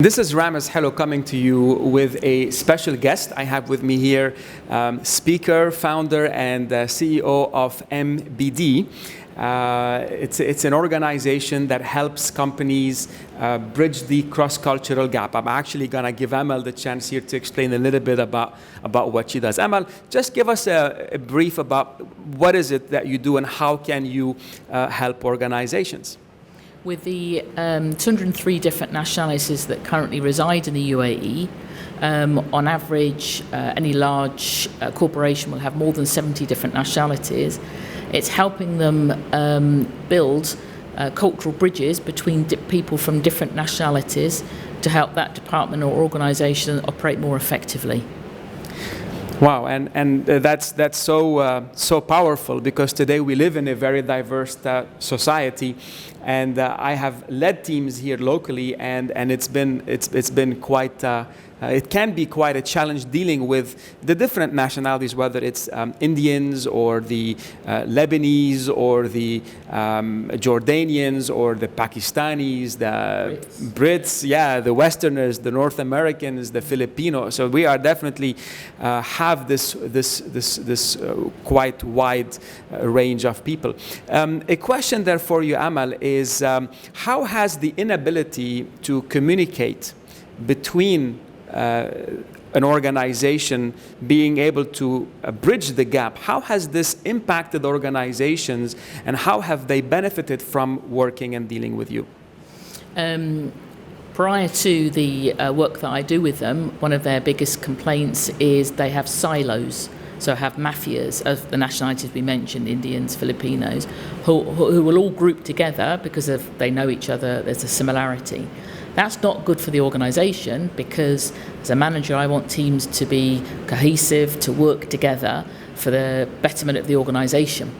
This is Ramez Helou coming to you with a special guest. I have with me here speaker, founder, and CEO of MBD. It's an organization that helps companies bridge the cross-cultural gap. I'm actually going to give Amal the chance here to explain a little bit about what she does. Amal, just give us a brief about what is it that you do and how can you help organizations? With the 203 different nationalities that currently reside in the UAE, on average, any large corporation will have more than 70 different nationalities. It's helping them build cultural bridges between people from different nationalities to help that department or organization operate more effectively. Wow, and that's so powerful, because today we live in a very diverse society, and I have led teams here locally, and it's been quite. It can be quite a challenge dealing with the different nationalities, whether it's Indians or the Lebanese or the Jordanians or the Pakistanis, the Brits, yeah, the Westerners, the North Americans, the Filipinos. So we are definitely have this quite wide range of people. A question there for you, Amal, is how has the inability to communicate between an organization being able to bridge the gap, how has this impacted organizations, and how have they benefited from working and dealing with you? Prior to the work that I do with them, one of their biggest complaints is they have silos. So have mafias of the nationalities we mentioned, Indians, Filipinos, who will all group together because they know each other, there's a similarity. That's not good for the organisation, because as a manager I want teams to be cohesive, to work together for the betterment of the organisation.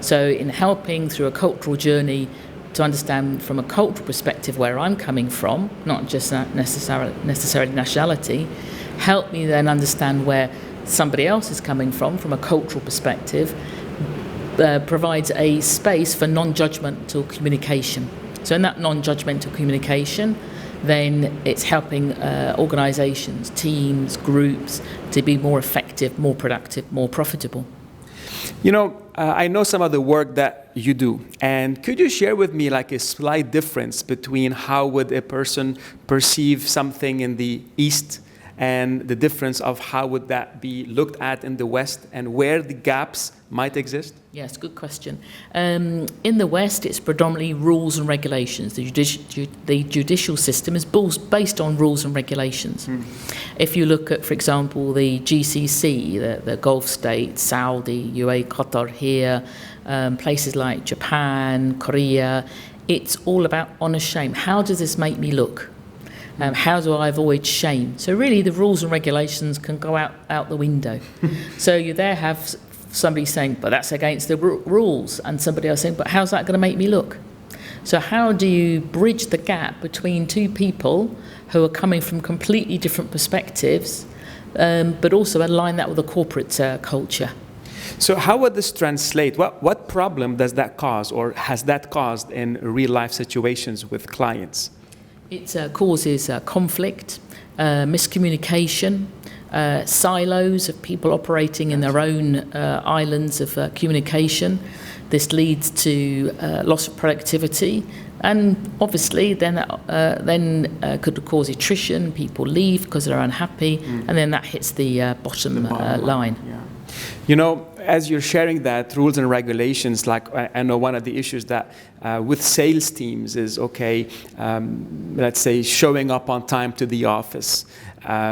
So in helping through a cultural journey to understand from a cultural perspective where I'm coming from, not just necessarily nationality, help me then understand where somebody else is coming from a cultural perspective, provides a space for non-judgmental communication. So in that non-judgmental communication, then it's helping organisations, teams, groups to be more effective, more productive, more profitable. You know, I know some of the work that you do, and could you share with me like a slight difference between how would a person perceive something in the East and the difference of how would that be looked at in the West, and where the gaps might exist? Yes, good question. In the West, it's predominantly rules and regulations. The judicial system is based on rules and regulations. If you look at, for example, the GCC, the Gulf states, Saudi, UAE, Qatar here, places like Japan, Korea, it's all about honour, shame. How does this make me look? How do I avoid shame? So really the rules and regulations can go out the window. So you there have somebody saying, but that's against the rules, and somebody else saying, but how's that going to make me look? So how do you bridge the gap between two people who are coming from completely different perspectives, but also align that with a corporate culture? So how would this translate? What problem does that cause, or has that caused in real-life situations with clients? It causes conflict, miscommunication, silos of people operating in their own islands of communication. This leads to loss of productivity, and obviously then could cause attrition. People leave because they're unhappy, and then that hits the bottom line. Yeah. You know, as you're sharing that, rules and regulations, like I know one of the issues that with sales teams is, okay, let's say showing up on time to the office,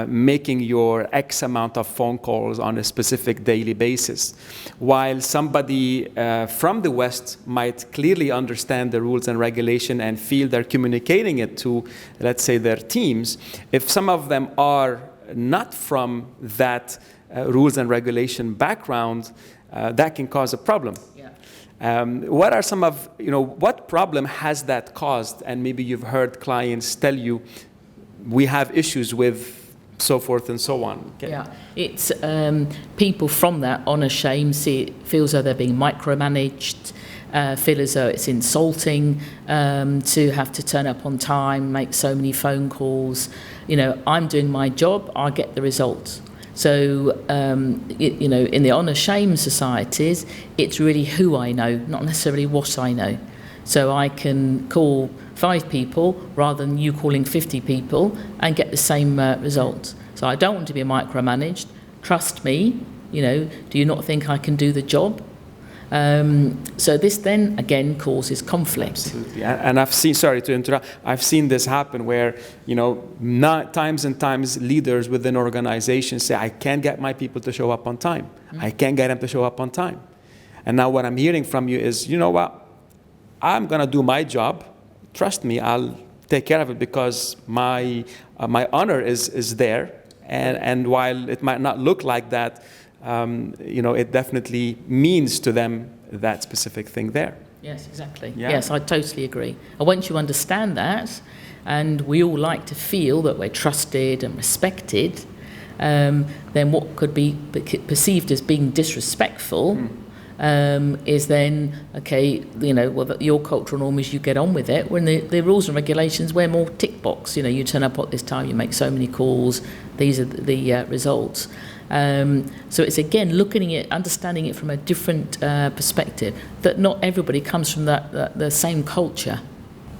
making your X amount of phone calls on a specific daily basis. While somebody from the West might clearly understand the rules and regulation and feel they're communicating it to, let's say, their teams, if some of them are not from that rules and regulation background, that can cause a problem. Yeah. What are some of, what problem has that caused? And maybe you've heard clients tell you, we have issues with so forth and so on. Okay. Yeah, it's people from that honour shame feels that they're being micromanaged, feel as though it's insulting to have to turn up on time, make so many phone calls. I'm doing my job, I get the results. So, in the honour-shame societies, it's really who I know, not necessarily what I know. So I can call 5 people rather than you calling 50 people and get the same result. So I don't want to be micromanaged. Trust me, do you not think I can do the job? So this then again causes conflict. Absolutely. And I've seen, sorry to interrupt, I've seen this happen where, times and times leaders within organizations say, I can't get my people to show up on time. I can't get them to show up on time. And now what I'm hearing from you is, you know what, I'm going to do my job. Trust me, I'll take care of it because my honor is there. And while it might not look like that, it definitely means to them that specific thing there. Yes, exactly. Yeah. Yes, I totally agree. And once you understand that, and we all like to feel that we're trusted and respected, then what could be perceived as being disrespectful is then, okay, your cultural norm is you get on with it. When the rules and regulations, we're more tick box. You turn up at this time, you make so many calls, these are the results. So it's again looking at it, understanding it from a different perspective, that not everybody comes from the same culture.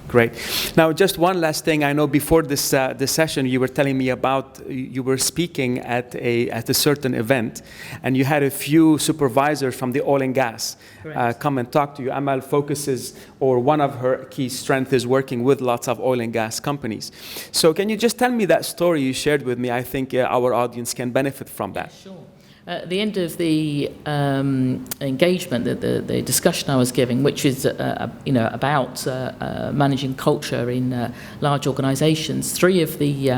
Great. Now, just one last thing. I know before this session, you were telling me about you were speaking at a certain event, and you had a few supervisors from the oil and gas come and talk to you. Amal focuses, or one of her key strengths is working with lots of oil and gas companies. So, can you just tell me that story you shared with me? I think our audience can benefit from that. Yeah, sure. At the end of the engagement, the discussion I was giving, which is about managing culture in large organisations, 3 of the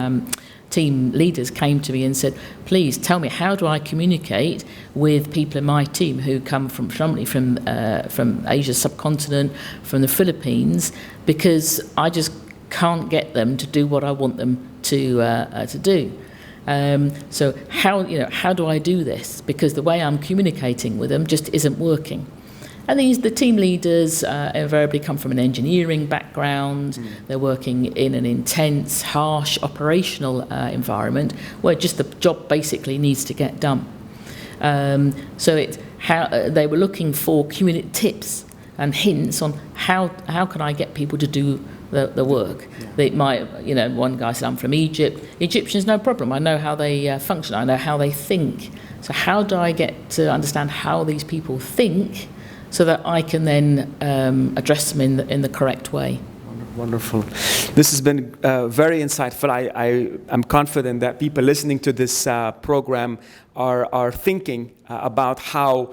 team leaders came to me and said, "Please tell me, how do I communicate with people in my team who come from Asia subcontinent, from the Philippines, because I just can't get them to do what I want them to do." So how do I do this? Because the way I'm communicating with them just isn't working. And the team leaders invariably come from an engineering background. They're working in an intense, harsh operational environment where just the job basically needs to get done. So it's how they were looking for tips and hints on how can I get people to do the work. They might, one guy said, I'm from Egypt. Egyptians, no problem. I know how they function. I know how they think. So how do I get to understand how these people think so that I can then address them in the correct way? Wonderful. This has been very insightful. I'm confident that people listening to this program are thinking about how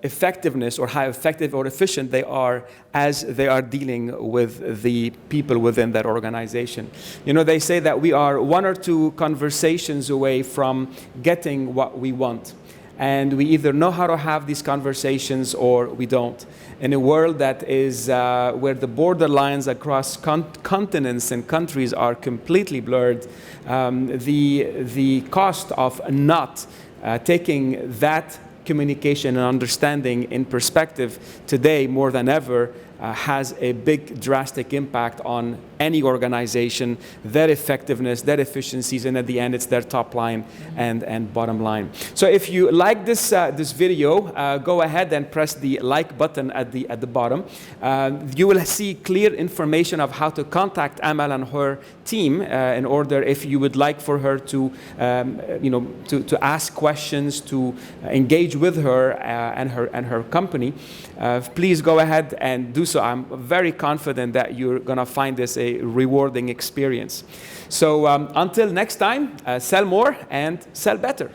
effectiveness, or how effective or efficient they are as they are dealing with the people within that organization. They say that we are 1 or 2 conversations away from getting what we want. And we either know how to have these conversations or we don't. In a world that is where the borderlines across continents and countries are completely blurred, the cost of not taking that communication and understanding in perspective today more than ever has a big drastic impact on any organization, their effectiveness, their efficiencies, and at the end it's their top line and bottom line. So if you like this video, go ahead and press the like button at the bottom. You will see clear information of how to contact Amal and her team in order, if you would like for her to to ask questions, to engage with her and her company. Please go ahead and do so. I'm very confident that you're going to find this a rewarding experience. So until next time, sell more and sell better.